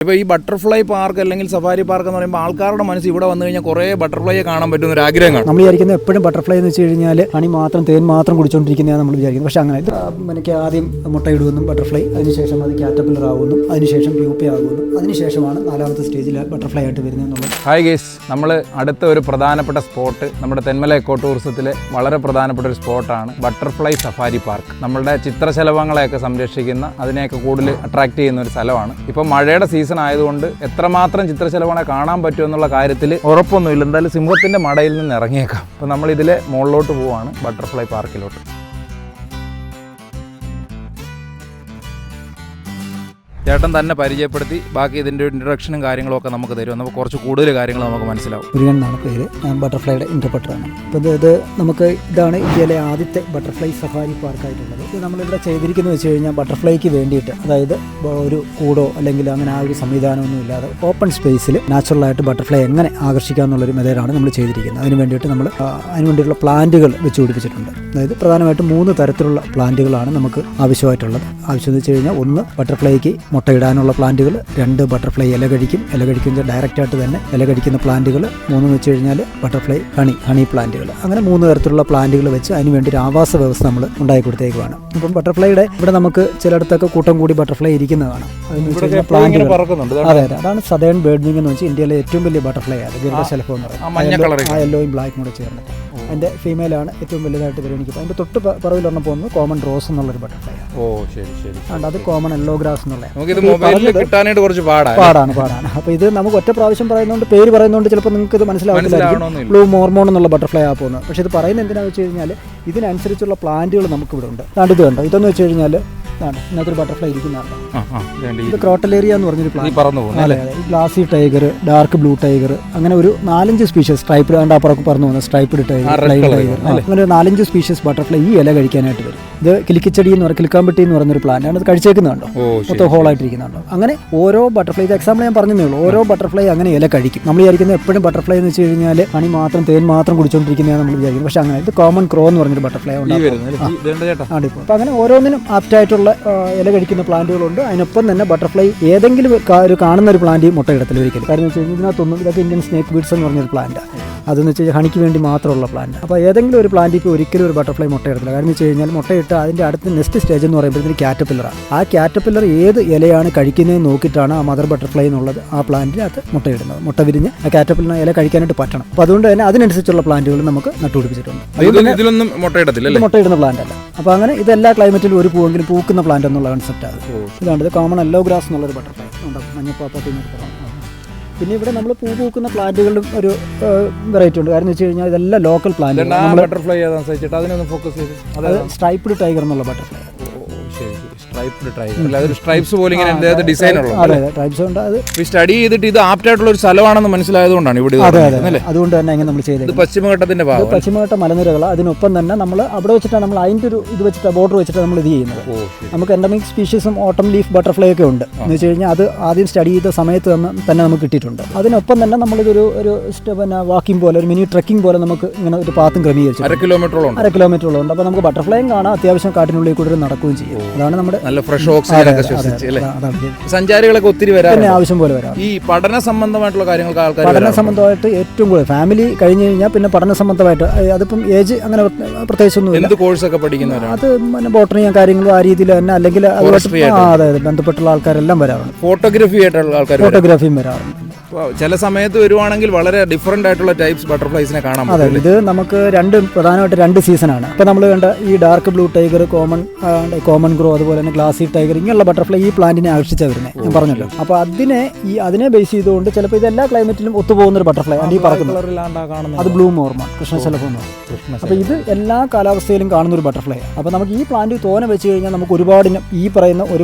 ഇപ്പോൾ ഈ butterfly park അല്ലെങ്കിൽ സഫാരി പാർക്ക് എന്ന് പറയുമ്പോൾ ആൾക്കാരുടെ മനസ്സ് ഇവിടെ വന്നു കഴിഞ്ഞാൽ കുറേ ബട്ടർഫ്ലൈയെ കാണാൻ പറ്റുന്ന ഒരു ആഗ്രഹം കാണും. നമ്മൾ വിചാരിക്കുന്നത് എപ്പോഴും ബട്ടർഫ്ലൈ എന്ന് വെച്ച് കഴിഞ്ഞാൽ ഹണി മാത്രം തേൻ മാത്രം കുടിച്ചുകൊണ്ടിരിക്കുന്നതാണ് നമ്മൾ വിചാരിക്കുന്നത്. പക്ഷേ അങ്ങനെ എനിക്ക് ആദ്യം മുട്ടയിടുമെന്നും ബട്ടർഫ്ലൈ, അതിനുശേഷം അത് കാറ്റർപില്ലർ ആകുന്നു, അതിനുശേഷം പ്യൂപ്പ ആകുന്നു, അതിനുശേഷമാണ് 4ാമത്തെ സ്റ്റേജിൽ ബട്ടർഫ്ലൈ ആയിട്ട് വരുന്നതെന്നുള്ളത്. ഹായ് ഗൈസ്, നമ്മൾ അടുത്ത ഒരു പ്രധാനപ്പെട്ട സ്പോട്ട് നമ്മുടെ തെന്മല എക്കോ ടൂറിസത്തിലെ വളരെ പ്രധാനപ്പെട്ട ഒരു സ്പോട്ടാണ് ബട്ടർഫ്ലൈ സഫാരി പാർക്ക്. നമ്മളുടെ ചിത്രശലഭങ്ങളെയൊക്കെ സംരക്ഷിക്കുന്ന, അതിനെയൊക്കെ കൂടുതൽ അട്രാക്ട് ചെയ്യുന്ന ഒരു സ്ഥലമാണ്. ഇപ്പോൾ മഴയുടെ സീസൺ ആയതുകൊണ്ട് എത്രമാത്രം ചിത്രശലഭങ്ങളെ കാണാൻ പറ്റും എന്നുള്ള കാര്യത്തിൽ ഉറപ്പൊന്നുമില്ല. എന്തായാലും സിംഹത്തിൻ്റെ മടയിൽ നിന്ന് ഇറങ്ങിയേക്കാം. അപ്പോൾ നമ്മൾ ഇതിലെ മുകളിലോട്ട് പോവുകയാണ്, ബട്ടർഫ്ലൈ പാർക്കിലോട്ട്. ചേട്ടൻ തന്നെ പരിചയപ്പെടുത്തി ബാക്കി ഇതിൻ്റെ ഇൻട്രൊഡക്ഷനും കാര്യങ്ങളും ഒക്കെ നമുക്ക് തരും. നമുക്ക് കുറച്ച് കൂടുതൽ കാര്യങ്ങൾ നമുക്ക് മനസ്സിലാവും. മുരുകൻ എന്നാണ് പേര്. ഞാൻ ബട്ടർഫ്ലൈയുടെ ഇൻ്റർപ്രറ്ററാണ്. അപ്പോൾ ഇതാണ് ഇന്ത്യയിലെ ആദ്യത്തെ ബട്ടർഫ്ലൈ സഫാരി പാർക്കായിട്ടുള്ളത്. ഇത് നമ്മളിവിടെ ചെയ്തിരിക്കുന്നത് വെച്ച് കഴിഞ്ഞാൽ ബട്ടർഫ്ലൈക്ക് വേണ്ടിയിട്ട്, അതായത് ഒരു കൂടോ അല്ലെങ്കിൽ അങ്ങനെ ആ ഒരു സംവിധാനമൊന്നും ഇല്ലാതെ ഓപ്പൺ സ്പേസിൽ നാച്ചുറലായിട്ട് ബട്ടർഫ്ലൈ എങ്ങനെ ആകർഷിക്കുക എന്നുള്ളൊരു മെത്തേഡാണ് നമ്മൾ ചെയ്തിരിക്കുന്നത്. അതിന് വേണ്ടിയിട്ട് നമ്മൾ അതിന് വേണ്ടിയിട്ടുള്ള പ്ലാന്റുകൾ വെച്ച് പിടിപ്പിച്ചിട്ടുണ്ട്. അതായത് പ്രധാനമായിട്ടും 3 തരത്തിലുള്ള പ്ലാന്റുകളാണ് നമുക്ക് ആവശ്യമായിട്ടുള്ളത്. ആവശ്യം എന്ന് വെച്ച് കഴിഞ്ഞാൽ 1 ബട്ടർഫ്ലൈക്ക് മുട്ടയിടാനുള്ള പ്ലാന്റുകൾ, 2 ബട്ടർഫ്ലൈ ഇല കഴിക്കുന്ന ഡയറക്റ്റായിട്ട് തന്നെ ഇല കഴിക്കുന്ന പ്ലാന്റുകൾ, 3 വെച്ച് കഴിഞ്ഞാൽ ബട്ടർഫ്ലൈ ഹണി പ്ലാന്റുകൾ. അങ്ങനെ 3 തരത്തിലുള്ള പ്ലാന്റുകൾ വെച്ച് അതിന് വേണ്ടി ഒരു ആവാസ വ്യവസ്ഥ നമ്മൾ ഉണ്ടാക്കി കൊടുത്തേക്കുവാണ്. അപ്പം ബട്ടർഫ്ലൈയുടെ ഇവിടെ നമുക്ക് ചിലയിടത്തൊക്കെ കൂട്ടം കൂടി ബട്ടർഫ്ലൈ ഇരിക്കുന്നത് കാണാം. പ്ലാന്റുകൾ അതെ, അതാണ് സദേൺ ബേർഡ് വിങ് എന്ന് വെച്ചാൽ ഇന്ത്യയിലെ ഏറ്റവും വലിയ ബട്ടർഫ്ലൈ ആണ് ഗരുഡശലഭം എന്ന് പറയുന്നത്. ആ യെല്ലോയും ബ്ലാക്കും കൂടെ ചേർന്നിട്ട് അതിൻ്റെ ഫീമെയിലാണ് ഏറ്റവും വലുതായിട്ട് പരിഗണിക്കുന്നത്. അതിൻ്റെ തൊട്ട് പുറകിലൊരെണ്ണം പോകുന്നത് കോമൺ റോസ് എന്നുള്ളൊരു ബട്ടർഫ്ലൈ ആണ്. അത് കോമൺ യെല്ലോ ഗ്രാസ് എന്നുള്ള പാടാണ്. അപ്പോൾ ഇത് നമുക്ക് ഒറ്റ പ്രാവശ്യം പറയുന്നതുകൊണ്ട്, പേര് പറയുന്നതുകൊണ്ട് ചിലപ്പോൾ നിങ്ങൾക്ക് ഇത് മനസ്സിലാവില്ലായിരിക്കും. ബ്ലൂ മോർമോൺ എന്നുള്ള ബട്ടർഫ്ലൈ ആ പോകുന്നത്. പക്ഷേ ഇത് പറയുന്നത് എന്തിനാണെന്ന് വെച്ച് കഴിഞ്ഞാൽ ഇതിനനുസരിച്ചുള്ള പ്ലാന്റുകൾ നമുക്കിവിടെ ഉണ്ട്. ഇത് കണ്ടോ, ഇതെന്ന് വെച്ച് കഴിഞ്ഞാൽ ഇതിനകത്തൊരു ബട്ടർഫ്ലൈ ഇരിക്കുന്നതാണ്. ഇത് ക്രോട്ടലേറിയ എന്ന് പറഞ്ഞൊരു പ്ലാന്റ്. അതെ, glassy tiger, dark blue tiger, അങ്ങനെ ഒരു 4-5 സ്പീഷ്യസ്, സ്ട്രൈപ്ഡ് അപ്പുറം പറഞ്ഞു പോകുന്നത് സ്ട്രൈപ്ഡ് ടൈഗർ, അങ്ങനെ ഒരു 4-5 സ്പീഷ്യസ് ബട്ടർഫ്ലൈ ഈ ഇല കഴിക്കാനായിട്ട് വരും. ഇത് കിലിക്കിച്ചെടി എന്ന് പറയുന്നത്, കിലിക്കാമ്പട്ടി എന്ന് പറയുന്ന ഒരു പ്ലാന്റ് ആണ്. അത് കഴിച്ചേക്കുന്നുണ്ടോ, മൊത്തം ഹോളായിട്ടിരിക്കുന്നുണ്ടോ. അങ്ങനെ ഓരോ ബട്ടർഫ്ലൈ, ഇത് എക്സാമ്പിൾ ഞാൻ പറഞ്ഞതേ ഉള്ളൂ, ഓരോ ബട്ടർഫ്ലൈ അങ്ങനെ ഇല കഴിക്കും. നമ്മൾ വിചാരിക്കുന്നത് എപ്പോഴും ബട്ടർഫ്ലൈ എന്ന് വെച്ച് കഴിഞ്ഞാൽ ഹണി മാത്രം തേൻ മാത്രം കുടിച്ചുകൊണ്ടിരിക്കുന്നതാണ് നമ്മൾ വിചാരിക്കുന്നത്. പക്ഷേ അങ്ങനെ ഇത് കോമൺ ക്രോ എന്ന് പറഞ്ഞൊരു ബട്ടർഫ്ലൈ ഉണ്ട്. അപ്പോൾ അങ്ങനെ ഓരോന്നിനും ആപ്റ്റായിട്ടുള്ള ഇല കഴിക്കുന്ന പ്ലാന്റുകളുണ്ട്. അതിനൊപ്പം തന്നെ ബട്ടർഫ്ലൈ ഏതെങ്കിലും ഒരു കാണുന്ന ഒരു പ്ലാന്റ് മുട്ടയിടത്തില്ല ഒരിക്കലും. കാരണം എന്ന് വെച്ച് കഴിഞ്ഞാൽ ഇതിനകത്തൊന്നും, ഇതൊക്കെ ഇന്ത്യൻ സ്നേക്ക് ബീഡ്സ് എന്ന് പറഞ്ഞൊരു പ്ലാന്റ്, അതെന്ന് വെച്ച് കഴിഞ്ഞാൽ ഹണിക്ക് വേണ്ടി മാത്രമുള്ള പ്ലാന്റ്. അപ്പോൾ ഏതെങ്കിലും ഒരു പ്ലാന്റ് ഇപ്പോൾ ഒരിക്കലും ഒരു ബട്ടർഫ്ലൈ മുട്ടയിടത്തില്ല. കാരണം എന്ന് വെച്ച് കഴിഞ്ഞാൽ മുട്ടയിട്ട് അതിൻ്റെ അടുത്ത നെക്സ്റ്റ് സ്റ്റേജ് എന്ന് പറയുമ്പോഴത്തേന് കാറ്റർപില്ലറാണ്. ആ കാറ്റർപില്ലർ ഏത് ഇലയാണ് കഴിക്കുന്നതെന്ന് നോക്കിയിട്ടാണ് ആ മദർ ബട്ടർഫ്ലൈ എന്നുള്ളത് ആ പ്ലാന്റിനകത്ത് മുട്ടയിടുന്നത്. മുട്ട വിരിഞ്ഞ് ആ കാറ്റർപില്ലറിന് ഇല കഴിക്കാനായിട്ട് പറ്റണം. അപ്പോൾ അതുകൊണ്ട് തന്നെ അതിനനുസരിച്ചുള്ള പ്ലാന്റുകൾ നമുക്ക് നട്ടുപിടിപ്പിച്ചിട്ടുണ്ട്. മുട്ടയിടുന്ന പ്ലാന്റ് അല്ല. അപ്പോൾ അങ്ങനെ ഇതെല്ലാ ക്ലൈമറ്റിലും ഒരു പൂവെങ്കിലും പൂക്കുന്ന പ്ലാന്റ് എന്നുള്ള കൺസെപ്റ്റാണ്. ഇതാണ് ഇത് കോമൺ യെല്ലോ ഗ്രാസ് എന്നുള്ളൊരു ബട്ടർഫ്ലൈ ഉണ്ടാവും, മഞ്ഞപ്പാപ്പത്തി. പിന്നെ ഇവിടെ നമ്മൾ പൂ പൂക്കുന്ന പ്ലാന്റുകളിലും ഒരു വെറൈറ്റി ഉണ്ട്. കാരണം എന്ന് വെച്ച് കഴിഞ്ഞാൽ ഇതെല്ലാം ലോക്കൽ പ്ലാന്റ്. സ്ട്രൈപ്ഡ് ടൈഗർ എന്നുള്ള ബട്ടർഫ്ലൈ. സ്റ്റഡി ചെയ്തിട്ട് ഇത് ആപ്റ്റായിട്ടുള്ള ഒരു സ്ഥലമാണെന്ന് മനസ്സിലായതുകൊണ്ടാണ് ഇവിടെ. അതുകൊണ്ട് തന്നെ അങ്ങനെ നമ്മൾ ചെയ്തത്. പശ്ചിമഘട്ടത്തിന്റെ പശ്ചിമഘട്ട മലനിരകൾ. അതിനൊപ്പം തന്നെ നമ്മൾ അവിടെ വെച്ചിട്ടാണ് നമ്മൾ അതിൻ്റെ ഒരു ഇത് വെച്ചിട്ട് ബോർഡർ വെച്ചിട്ട് നമ്മൾ ഇത് ചെയ്യുന്നത്. നമുക്ക് എൻഡമിക് സ്പീഷീസും ഓട്ടം ലീഫ് ബട്ടർഫ്ലൈ ഒക്കെ ഉണ്ട്. എന്ന് വെച്ച് കഴിഞ്ഞാൽ അത് ആദ്യം സ്റ്റഡി ചെയ്ത സമയത്ത് തന്നെ നമുക്ക് കിട്ടിയിട്ടുണ്ട്. അതിനൊപ്പം തന്നെ നമ്മളിതൊരു പിന്നെ വാക്കിംഗ് പോലെ, ഒരു മിനി ട്രെക്കിംഗ് പോലെ നമുക്ക് ഇങ്ങനെ ഒരു പാത്തും ക്രമീകരിച്ചു 1/2 കിലോമീറ്ററോളം ഉണ്ട്. അപ്പോൾ നമുക്ക് ബട്ടർഫ്ലൈയും കാണാം, അത്യാവശ്യം കാട്ടിനുള്ളിൽ കൂടെ നടക്കുകയും ചെയ്യും. അതാണ് നമ്മുടെ നല്ല ഫ്രഷ് ഓക്സിജൻ ഒക്കെ ശ്വസിച്ച് അല്ലേ. സഞ്ചാരികളൊക്കെ ഒത്തിരി വരാം, ആവശ്യം പോലെ വരാം. ഈ പഠന സംബന്ധമായിട്ടുള്ള കാര്യങ്ങൾക്ക് ആൾക്കാർ പഠന സംബന്ധമായിട്ട് ഏറ്റവും കൂടുതൽ ഫാമിലി കഴിഞ്ഞ് കഴിഞ്ഞാൽ പിന്നെ പഠന സംബന്ധമായിട്ട്, അതിപ്പം ഏജ് അങ്ങനെ പ്രത്യേകിച്ചൊന്നും എന്ത് കോഴ്സൊക്കെ പഠിക്കുന്നവരാണ്. അത് പിന്നെ ബോട്ടണിയും കാര്യങ്ങളും ആ രീതിയിൽ തന്നെ, അല്ലെങ്കിൽ അതെ ബന്ധപ്പെട്ടുള്ള ആൾക്കാരെല്ലാം വരാറുണ്ട്. ഫോട്ടോഗ്രാഫിയും വരാറുണ്ട്. ചില സമയത്ത് വരുവാണെങ്കിൽ വളരെ ഡിഫറെന്റ് ആയിട്ടുള്ള ടൈപ്സ് ബട്ടർഫ്ലൈസിനെ കാണാം. അതെ, ഇത് നമുക്ക് പ്രധാനമായിട്ട് 2 സീസണാണ്. ഇപ്പം നമ്മൾ കണ്ട ഈ dark blue tiger, common grow, അതുപോലെ തന്നെ ഗ്ലാസി ടൈഗർ, ഇങ്ങനെയുള്ള ബട്ടർഫ്ലൈ ഈ പ്ലാന്റിനെ ആകർഷിച്ചാൽ വരുന്നത് ഞാൻ പറഞ്ഞല്ലോ. അപ്പോൾ അതിനെ ബേസ് ചെയ്തുകൊണ്ട് ചിലപ്പോൾ ഇത് എല്ലാ ക്ലൈമറ്റിലും ഒത്തുപോകുന്ന ഒരു ബട്ടർഫ്ലൈ ആണ് ഈ പറക്കുന്നത്. അത് ബ്ലൂ മോർമോൺ, കൃഷ്ണശലഭം. അപ്പോൾ ഇത് എല്ലാ കാലാവസ്ഥയിലും കാണുന്ന ഒരു ബട്ടർഫ്ലൈ. അപ്പോൾ നമുക്ക് ഈ പ്ലാന്റ് തോനെ വെച്ച് കഴിഞ്ഞാൽ നമുക്ക് ഒരുപാട്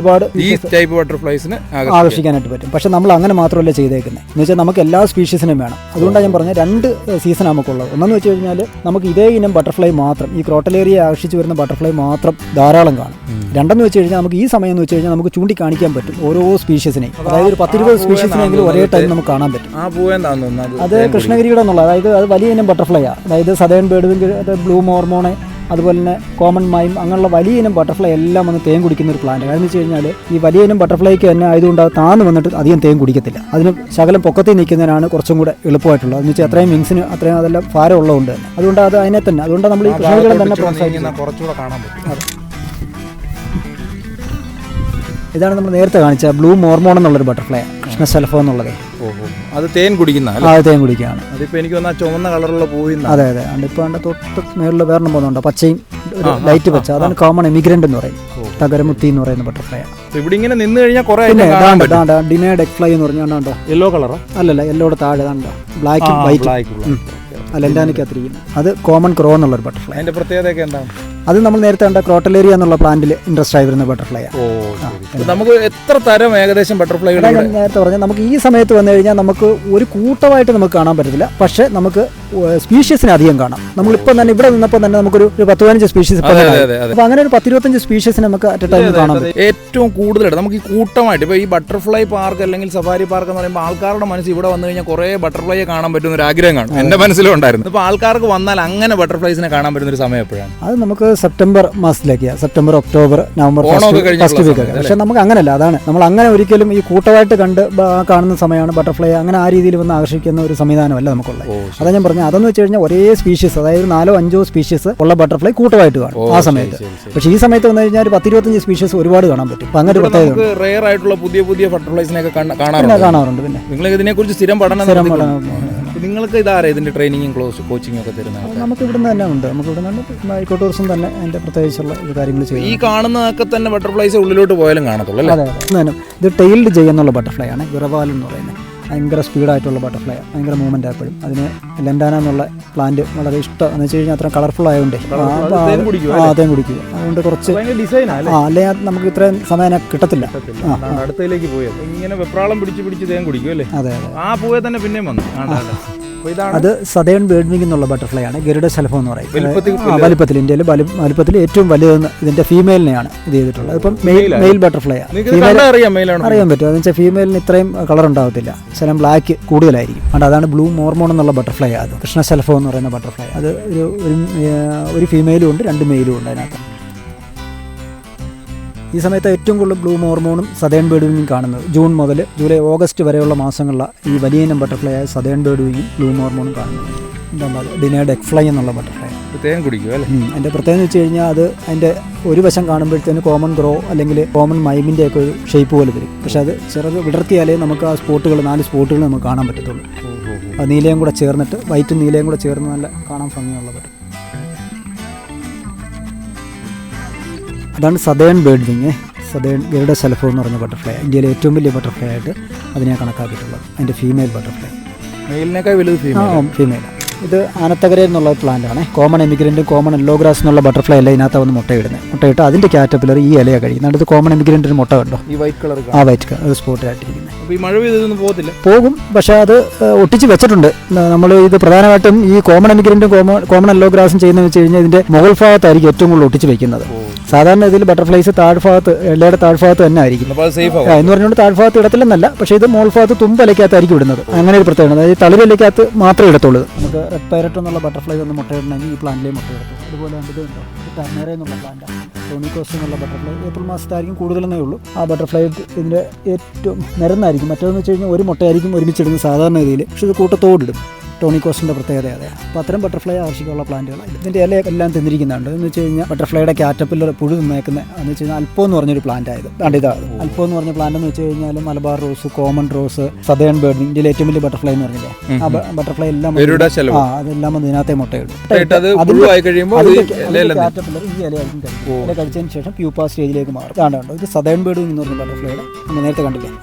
ബട്ടർഫ്ലൈസിനെ ആകർഷിക്കാനായിട്ട് പറ്റും. പക്ഷെ നമ്മൾ അങ്ങനെ മാത്രമല്ല ചെയ്തേക്കുന്നത്. എന്ന് വെച്ചാൽ നമുക്ക് എല്ലാ സ്പീഷീസിനും വേണം. അതുകൊണ്ടാണ് ഞാൻ പറഞ്ഞത് 2 സീസൺ നമുക്കുള്ളത്. ഒന്നെന്ന് വെച്ച് കഴിഞ്ഞാൽ നമുക്ക് ഇതേ ഇനം ബട്ടർഫ്ലൈ മാത്രം, ഈ ക്രോട്ടലേറിയ ആകർഷിച്ച് വരുന്ന ബട്ടർഫ്ലൈ മാത്രം ധാരാളം കാണും. 2 വെച്ച് കഴിഞ്ഞാൽ നമുക്ക് ഈ സമയം എന്ന് വെച്ച് കഴിഞ്ഞാൽ നമുക്ക് ചൂണ്ടിക്കാണിക്കാൻ പറ്റും ഓരോ സ്പീഷീസിനെയും. അതായത് ഒരു 10-20 സ്പീഷീസിനെങ്കിലും ഒരേ ടൈം നമുക്ക് കാണാൻ പറ്റും. അത് കൃഷ്ണഗിരിയുടെ എന്നുള്ള, അതായത് അത് വലിയ ഇനം ബട്ടർഫ്ലൈ ആണ്. അതായത് സദേൺ ബേർഡ് വിങ്, ബ്ലൂ മോർമോണെ, അതുപോലെ തന്നെ കോമൺ മൈം, അങ്ങനെയുള്ള വലിയ ഇനം ബട്ടർഫ്ലൈ എല്ലാം വന്ന് തേൻ കുടിക്കുന്ന ഒരു പ്ലാന്റ്. കാരണം വെച്ച് കഴിഞ്ഞാൽ ഈ വലിയ ഇനം ബട്ടർഫ്ലൈക്ക് തന്നെ ആയതുകൊണ്ട് അത് താന്ന് വന്നിട്ട് അധികം തേൻ കുടിക്കത്തില്ല. അതിന് ശകലം പൊക്കത്തിൽ നിൽക്കുന്നതിനാണ് കുറച്ചും കൂടെ എളുപ്പമായിട്ടുള്ളത്. എന്ന് വെച്ചാൽ അത്രയും വിങ്സിന് അത്രയും അതെല്ലാം ഭാരം ഉള്ളതുകൊണ്ട് തന്നെ അതുകൊണ്ട് അത് അതിനെ തന്നെ അതുകൊണ്ട് നമ്മൾ ഈ കൃഷികളെ തന്നെ കുറച്ചുകൂടെ കാണാൻ പറ്റും. ഇതാണ് നമ്മൾ നേരത്തെ കാണിച്ച ബ്ലൂ മോർമോൺ എന്നുള്ളൊരു ബട്ടർഫ്ലൈ, കൃഷ്ണശലഭം എന്നുള്ളത്. അത് തേൻ കുടിക്കുന്ന തേൻ കുടിക്കുകയാണ്. അതിപ്പോൾ എനിക്ക് തോന്നുന്ന ചുവന്ന കളറുള്ള പൂവിൽ. അതെ അതെ. ഇപ്പോൾ അതിൻ്റെ തൊട്ട് മേളിൽ വേറെ പോകുന്നുണ്ടോ, പച്ചയും ഒരു ലൈറ്റ് പച്ച, അതാണ് കോമൺ എമിഗ്രന്റ് എന്ന് പറയും. തകരമുത്തി എന്ന് പറയുന്ന ബട്ടർഫ്ലൈ. ഇവിടെ ഇങ്ങനെ നിന്ന് കഴിഞ്ഞാൽ കുറെ ഡിനേഡ് എഗ് ഫ്ലൈ എന്ന് പറഞ്ഞാൽ യെല്ലോ കളറോ അല്ലല്ല, യെല്ലോയുടെ താഴെ കണ്ടോ ബ്ലാക്ക് വൈറ്റ് ലെൻഡാനിക്കകത്തിരിക്കുന്നു. അത് കോമൺ ക്രോ എന്നുള്ളൊരു ബട്ടർഫ്ലൈ. അതിന്റെ പ്രത്യേകത എന്താണ്? അത് നമ്മൾ നേരത്തെ കണ്ട ക്രോട്ടലേറിയ എന്നുള്ള പ്ലാന്റിൽ ഇൻട്രസ്റ്റ് ആയി വരുന്ന ബട്ടർഫ്ലൈ. നമുക്ക് എത്ര തരം ഏകദേശം ബട്ടർഫ്ലൈ നേരത്തെ പറഞ്ഞാൽ നമുക്ക് ഈ സമയത്ത് വന്നു കഴിഞ്ഞാൽ നമുക്ക് ഒരു കൂട്ടമായിട്ട് നമുക്ക് കാണാൻ പറ്റത്തില്ല, പക്ഷെ നമുക്ക് സ്പീഷ്യസിനെ അധികം കാണാം. നമ്മളിപ്പോൾ തന്നെ ഇവിടെ നിന്നപ്പോൾ തന്നെ നമുക്കൊരു 10-15 സ്പീഷ്യസ്. അപ്പോൾ അങ്ങനെ ഒരു 10-25 സ്പീഷ്യസിനെ നമുക്ക് അറ്റ് ടൈം കാണാൻ പറ്റും. ഏറ്റവും കൂടുതലായിട്ട് നമുക്ക് ഈ കൂട്ടമായിട്ട് ഇപ്പോൾ ഈ ബട്ടർഫ്ലൈ പാർക്ക് അല്ലെങ്കിൽ സഫാരി പാർക്ക് എന്ന് പറയുമ്പോൾ ആൾക്കാരുടെ മനസ്സിൽ ഇവിടെ വന്നു കഴിഞ്ഞാൽ കുറേ ബട്ടർഫ്ലൈയെ കാണാൻ പറ്റുന്ന ഒരു ആഗ്രഹം കാണും. എൻ്റെ മനസ്സിലും ഉണ്ടായിരുന്നു. അപ്പോൾ ആൾക്കാർക്ക് വന്നാൽ അങ്ങനെ ബട്ടർഫ്ലൈസിനെ കാണാൻ പറ്റുന്ന ഒരു സമയം എപ്പോഴാണ്? അത് നമുക്ക് സെപ്റ്റംബർ മാസത്തിലേക്കാണ്. September, October, November first week. പക്ഷെ നമുക്ക് അങ്ങനെയല്ല. അതാണ് നമ്മൾ അങ്ങനെ ഒരിക്കലും ഈ കൂട്ടമായിട്ട് കണ്ട് കാണുന്ന സമയമാണ് ബട്ടർഫ്ലൈ. അങ്ങനെ ആ രീതിയിൽ വന്ന് ആകർഷിക്കുന്ന ഒരു സംവിധാനമല്ല നമുക്കുള്ളത്. അതാ ഞാൻ പറഞ്ഞത്. അതെന്ന് വെച്ച് കഴിഞ്ഞാൽ ഒരേ സ്പീഷ്യസ്, അതായത് 4-5 സ്പീഷ്യസ് ഉള്ള ബട്ടർഫ്ലൈ കൂട്ടമായിട്ട് കാണും ആ സമയത്ത്. പക്ഷേ ഈ സമയത്ത് വന്നു കഴിഞ്ഞാൽ 10-25 സ്പീഷ്യസ് ഒരുപാട് കാണാൻ പറ്റും. അപ്പം അങ്ങനെ പ്രത്യേകത റെയർ ആയിട്ടുള്ള പുതിയ പുതിയ ബട്ടർഫ്ലൈസിനെയൊക്കെ കാണാറുണ്ട്. പിന്നെ നിങ്ങൾ ഇതിനെക്കുറിച്ച് സ്ഥിരം പഠനം നിങ്ങൾക്ക് ഇതാരാ ഇതിന്റെ ട്രെയിനിങ്ങും കോച്ചിങ്ങും ഒക്കെ തരുന്നത്? നമുക്ക് ഇവിടുന്ന് തന്നെ ഉണ്ട്. നമുക്ക് ഇവിടെ നിന്ന് ഇക്കോ ടൂറിസം തന്നെ അതിന്റെ പ്രത്യേകിച്ചുള്ള കാര്യങ്ങൾ ചെയ്യും. ഈ കാണുന്നതൊക്കെ തന്നെ ബട്ടർഫ്ലൈസ് ഉള്ളിലോട്ട് പോയാലും കാണത്തുള്ളൂ അല്ലേ? അതെ. ഇത് ടെയിൽഡ് ജെയ് എന്നുള്ള ബട്ടർഫ്ലൈ ആണ്. ഗിറവാൽ എന്ന് പറയുന്നത് ഭയങ്കര സ്പീഡായിട്ടുള്ള ബട്ടർഫ്ലൈ, ഭയങ്കര മൂവ്മെന്റ് ആയപ്പോഴും. അതിന് ലെൻഡാന എന്നുള്ള പ്ലാന്റ് വളരെ ഇഷ്ടം എന്ന് വെച്ച് കഴിഞ്ഞാൽ അത്ര കളർഫുൾ ആയതുകൊണ്ട് തേൻ കുടിക്കും. അതുകൊണ്ട് കുറച്ച് അല്ലെ നമുക്ക് ഇത്രയും സമയം കിട്ടത്തില്ല. അടുത്തേക്ക് പോയി ഇങ്ങനെ വെപ്രാളം പിടിച്ച് തേൻ കുടിക്കും അല്ലേ? അതെ. ആ പൂവെ തന്നെ പിന്നെയും വന്നു. അത് സദേൺ ബേർഡ്വിംഗ് എന്നുള്ള ബട്ടർഫ്ലൈ ആണ്. ഗരുഡ ശലഭം എന്ന് പറയും. വലിപ്പത്തിൽ ഇന്ത്യയിൽ വലിപ്പത്തിൽ ഏറ്റവും വലുതെന്ന് ഇതിന്റെ ഫീമെയിലിനെയാണ് ഇത് ചെയ്തിട്ടുള്ളത്. ഇപ്പം മെയിൽ ബട്ടർഫ്ലൈ അറിയാൻ പറ്റും. അതെന്ന് വെച്ചാൽ ഫീമെയിലിന് ഇത്രയും കളർ ഉണ്ടാകത്തില്ല, ശലം ബ്ലാക്ക് കൂടുതലായിരിക്കും. അതാണ് ബ്ലൂ മോർമോൺ എന്നുള്ള ബട്ടർഫ്ലൈ. അത് കൃഷ്ണശലഭം എന്ന് പറയുന്ന ബട്ടർഫ്ലൈ. അത് ഒരു ഫീമെയിലും ഉണ്ട്, 2 മെയിലും ഉണ്ട് അതിനകത്ത്. ഈ സമയത്ത് ഏറ്റവും കൂടുതൽ ബ്ലൂ മോർമോണും സദേൺ ബേർഡ്വിംഗും കാണുന്നത് ജൂൺ മുതൽ ജൂലൈ, ഓഗസ്റ്റ് വരെയുള്ള മാസങ്ങളിലാണ് ഈ വലിയ ഇനം ബട്ടർഫ്ലൈ ആയ സദേൺ ബേർഡ്വിംഗും ബ്ലൂ മോർമോണും കാണുന്നത്. എന്താ ഡിനേഡ് എഗ് ഫ്ലൈ എന്നുള്ള ബട്ടർഫ്ലൈ. തേൻ കുടിക്കും അല്ലേ? അതിൻ്റെ പ്രത്യേകത വെച്ച് കഴിഞ്ഞാൽ അത് അതിൻ്റെ ഒരു വശം കാണുമ്പോഴത്തേന് കോമൺ ഗ്രോ അല്ലെങ്കിൽ കോമൺ മൈമിൻ്റെ ഒക്കെ ഒരു ഷേപ്പ് പോലെ വരും. പക്ഷെ അത് ചെറുത് വിടർത്തിയാലേ നമുക്ക് ആ സ്പോട്ടുകൾ 4 സ്പോട്ടുകൾ നമുക്ക് കാണാൻ പറ്റത്തുള്ളൂ. അത് നീലയും കൂടെ ചേർന്നിട്ട്, വൈറ്റും നീലയും കൂടെ ചേർന്ന് നല്ല കാണാൻ ഭംഗിയുള്ള ബട്ടർ. അതാണ് സദേൺ ബേർഡ്വിംഗ്. സദേൺ ഗരുഡ ശലഭം എന്ന് പറഞ്ഞ ബട്ടർഫ്ലൈ. ഇന്ത്യയിലെ ഏറ്റവും വലിയ ബട്ടർഫ്ലൈ ആയിട്ട് അതിനെ കണക്കാക്കിയിട്ടുള്ളത്. അതിൻ്റെ ഫീമെയിൽ ബട്ടർഫ്ലൈ. മെയിലിനേക്കാൾ വലുത് ഫീമെയിലാണ്. ഇത് ആനത്തകര എന്നുള്ള പ്ലാന്റ് ആണ്. കോമൺ എമിഗ്രൻറ്റും കോമൺ യെല്ലോ ഗ്രാസ് എന്നുള്ള ബട്ടർഫ്ലൈ അല്ല ഇതിനകത്ത് വന്ന് മുട്ടയിടുന്നത്. മുട്ടയിട്ട് അതിൻ്റെ ക്യാറ്റർപില്ലർ ഈ ഇലയാണ് കഴിക്കുന്നത്. അടുത്ത് കോമൺ എമിഗ്രൻറ്റിന് മുട്ട കണ്ടോ? ഈ വൈറ്റ് കളർ. വൈറ്റ് കളർ സ്പോട്ടായിട്ടിരിക്കുന്നത്. ഈ മഴ പെയ്തൊന്നും പോകത്തില്ല? പോകും, പക്ഷേ അത് ഒട്ടിച്ച് വെച്ചിട്ടുണ്ട്. നമ്മൾ ഇത് പ്രധാനമായിട്ടും ഈ കോമൺ എമിഗ്രൻറ്റും കോമൺ യെല്ലോ ഗ്രാസും ചെയ്യുന്നതെന്ന് വെച്ച് കഴിഞ്ഞാൽ ഇതിൻ്റെ മുകൾ ഭാഗത്തായിരിക്കും ഏറ്റവും കൂടുതൽ ഒട്ടിച്ച് വെക്കുന്നത്. സാധാരണ ഇതിൽ ബട്ടർഫ്ലൈസ് താഴ്ഭാഗത്ത്, എല്ലാവരുടെ താഴ്ഭാഗത്ത് തന്നെ ആയിരിക്കും എന്ന് പറഞ്ഞുകൊണ്ട് താഴ്ഭാഗത്ത് ഇടത്തില്ലെന്നല്ല, പക്ഷേ ഇത് മോൾ ഭാഗത്ത് തുമ്പലയ്ക്കകത്തായിരിക്കും ഇടുന്നത്. അങ്ങനെ ഒരു പ്രത്യേകത. അതായത് തളിരലയ്ക്കകത്ത് മാത്രമേ ഇടത്തുള്ളൂ. നമുക്ക് റെഡ് പൈരറ്റ് എന്നുള്ള ബട്ടർഫ്ലൈ ഒന്ന് മുട്ടയിടണമെങ്കിൽ ഈ പ്ലാന്റിലേ മുട്ടയിടും. അതുപോലെ ഇതുണ്ടോ, ടർണേറ എന്നുള്ള പ്ലാന്റാണ്. ടോണിക്കോസ് എന്നുള്ള ബട്ടർഫ്ലൈ ഏപ്രിൽ മാസത്തായിരിക്കും കൂടുതലെന്നേ ഉള്ളൂ. ആ ബട്ടർഫ്ലൈ ഇതിൻ്റെ ഏറ്റവും നിരന്നായിരിക്കും. മറ്റേതെന്ന് വെച്ച് കഴിഞ്ഞാൽ ഒരു മുട്ടയായിരിക്കും ഒരുമിച്ചിടുന്നത് സാധാരണ രീതിയിൽ, പക്ഷേ ഇത് കൂട്ടത്തോടിടും. ടോണിക്കോസിൻ്റെ പ്രത്യേകത അതെ. അപ്പോൾ അത്തരം ബട്ടർഫ്ലൈ ആവശ്യമുള്ള പ്ലാന്റുകളാണ്. ഇതിൻ്റെ ഇലയെല്ലാം തിന്നിരിക്കുന്നുണ്ട്. എന്ന് വെച്ച് കഴിഞ്ഞാൽ ബട്ടർഫ്ലൈയുടെ ക്യാറ്റർപില്ലർ പുഴു തിന്നേക്കുന്ന എന്ന് വെച്ച് കഴിഞ്ഞാൽ അൽപ്പോ എന്ന് പറഞ്ഞൊരു പ്ലാന്റ് ആയത്. ഇതാണ് അൽപ്പോ എന്ന് പറഞ്ഞ പ്ലാന്റ് എന്ന് വെച്ച് കഴിഞ്ഞാൽ Malabar rose, common rose, southern bird, ഇന്ത്യയിലെ ഏറ്റവും വലിയ ബട്ടർഫ്ലൈ എന്ന് പറഞ്ഞില്ലേ, ആ ബട്ടർഫ്ലൈ എല്ലാം അതെല്ലാം ഇതിനകത്തെ മുട്ടയിടും. ക്യാറ്റർപില്ലർ ഈ ഇലയായിരിക്കും കഴിക്കും. ഇല കഴിച്ചതിന് ശേഷം പ്യൂപ്പ സ്റ്റേജിലേക്ക് മാറും. ഇതാണ്ട് ഇത് സദേൺ ബേർഡ് എന്ന് പറഞ്ഞ ബട്ടർഫ്ലൈയുടെ നമ്മൾ നേരത്തെ കണ്ടില്ലേ,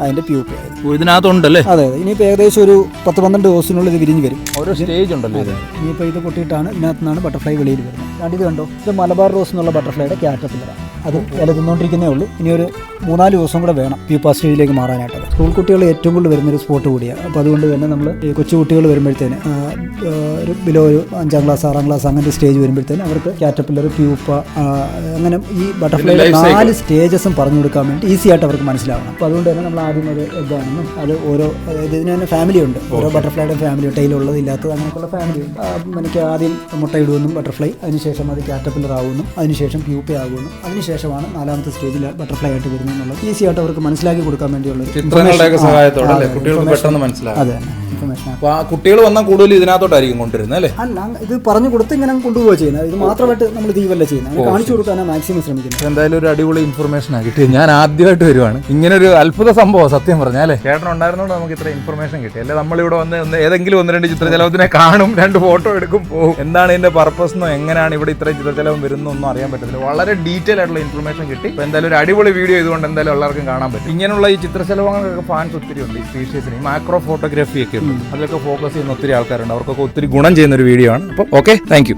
അതിൻ്റെ പ്യൂപ്പ ഇതിനകത്തുണ്ടല്ലേ. അതെ. ഇനിയിപ്പോൾ ഏകദേശം ഒരു 10-12 ദിവസത്തിനുള്ളിൽ വിരിഞ്ഞ് വരും. ഓരോ സ്റ്റേജ് ഉണ്ടല്ലോ. ഇനിയിപ്പോൾ ഇത് പൊട്ടിയിട്ടാണ് ഇതിനകത്ത് നിന്നാണ് ബട്ടർഫ്ലൈ വെളിയിൽ വരുന്നത്. ഇത് കണ്ടോ, ഇത് മലബാർ റോസ് എന്നുള്ള ബട്ടർഫ്ലൈയുടെ ക്യാറ്റർപില്ലറാണ്. അത് ഇല തിന്നുകൊണ്ടിരിക്കുന്നേ ഉള്ളൂ. ഇനി ഒരു 3-4 ദിവസം കൂടെ വേണം പ്യൂപ്പ സ്റ്റേജിലേക്ക് മാറാനായിട്ട്. സ്കൂൾ കുട്ടികൾ ഏറ്റവും കൂടുതൽ വരുന്നൊരു സ്പോട്ട് കൂടിയാണ്. അപ്പോൾ അതുകൊണ്ട് തന്നെ നമ്മൾ ഈ കൊച്ചു കുട്ടികൾ വരുമ്പോഴത്തേന് ഒരു ബിലോ ഒരു 5ാം ക്ലാസ് 6ാം ക്ലാസ് അങ്ങനത്തെ സ്റ്റേജ് വരുമ്പോഴത്തേന് അവർക്ക് കാറ്റർപില്ലർ, പ്യൂപ്പ, അങ്ങനെ ഈ ബട്ടർഫ്ലൈയുടെ 4 സ്റ്റേജസും പറഞ്ഞു കൊടുക്കാൻ വേണ്ടി ഈസി ആയിട്ട് അവർക്ക് മനസ്സിലാവണം. അപ്പോൾ അതുകൊണ്ട് തന്നെ നമ്മൾ ആദ്യം ഒരു എഗ്ഗാണെന്നും അത് ഓരോ ഇതിന് തന്നെ ഫാമിലി ഉണ്ട്. ഓരോ ബട്ടർഫ്ലൈയുടെ ഫാമിലി, ടൈലുള്ളത് ഇല്ലാത്തത് അങ്ങനെയൊക്കെയുള്ള ഫാമിലി ഉണ്ട്. എനിക്ക് ആദ്യം മുട്ടയിടുമെന്നും ബട്ടർഫ്ലൈ, അതിനുശേഷം അത് കാറ്റർപില്ലർ ആകുമെന്നും അതിനുശേഷം പ്യൂപ്പ ആകുമെന്നും അതിനുശേഷമാണ് 4ാമത്തെ സ്റ്റേജിൽ ബട്ടർഫ്ലൈ ആയിട്ട് വരുന്നത് എന്നുള്ളത് ഈസി ആയിട്ട് അവർക്ക് മനസ്സിലാക്കി കൊടുക്കാൻ വേണ്ടിയുള്ള കുട്ടികൾ വന്നാൽ കൂടുതൽ ഇതിനകത്തോട്ടായിരിക്കും കൊണ്ടുവരുന്നത് അല്ലേ? അല്ല, ഇത് പറഞ്ഞു കൊടുത്ത് ഇങ്ങനെ കൊണ്ടുപോവുക ചെയ്യുന്നത്. ഇത് മാത്രമായിട്ട് നമ്മൾ തീവല്ല ചെയ്യുന്നത്, കാണിച്ചു കൊടുക്കാനാണ് മാക്സിമം ശ്രമിക്കുന്നത്. എന്തായാലും ഒരു അടിപൊളി ഇൻഫർമേഷൻ ആണ് കിട്ടിയത്. ഞാൻ ആദ്യമായിട്ട് വരുവാണ് ഇങ്ങനെ ഒരു അത്ഭുത സംഭവം. സത്യം പറഞ്ഞാൽ അല്ലേ, ചേട്ടൻ ഉണ്ടായിരുന്നോണ്ട് നമുക്ക് ഇത്ര ഇൻഫർമേഷൻ കിട്ടി. അല്ലെ നമ്മളിവിടെ വന്ന് ഏതെങ്കിലും 1-2 ചിത്രശലഭത്തിനെ കാണും, 2 ഫോട്ടോ എടുക്കും, പോകും. എന്താണ് ഇതിന്റെ പർപ്പസ് എന്നോ എങ്ങനെയാണ് ഇവിടെ ഇത്രയും ചിത്രശലഭം വരുന്നൊന്നും അറിയാൻ പറ്റത്തില്ല. വളരെ ഡീറ്റെയിൽ ആയിട്ടുള്ള ഇൻഫർമേഷൻ കിട്ടി. അപ്പോൾ എന്തായാലും ഒരു അടിപൊളി വീഡിയോ ഇതുകൊണ്ട് എന്തായാലും എല്ലാവർക്കും കാണാൻ പറ്റും. ഇങ്ങനെയുള്ള ഈ ചിത്രശലഭങ്ങൾക്കൊക്കെ ഫാൻസ് ഒത്തിരി ഉണ്ട്. ഈ സ്പീഷീസിന് മാക്രോ ഫോട്ടോഗ്രാഫി ഒക്കെ ഉണ്ട്. അതിലൊക്കെ ഫോക്കസ് ചെയ്യുന്ന ഒത്തിരി ആൾക്കാരുണ്ട്. അവർക്കൊക്കെ ഒത്തിരി ഗുണം ചെയ്യുന്ന ഒരു വീഡിയോ ആണ്. അപ്പോൾ ഓക്കെ, താങ്ക് യു.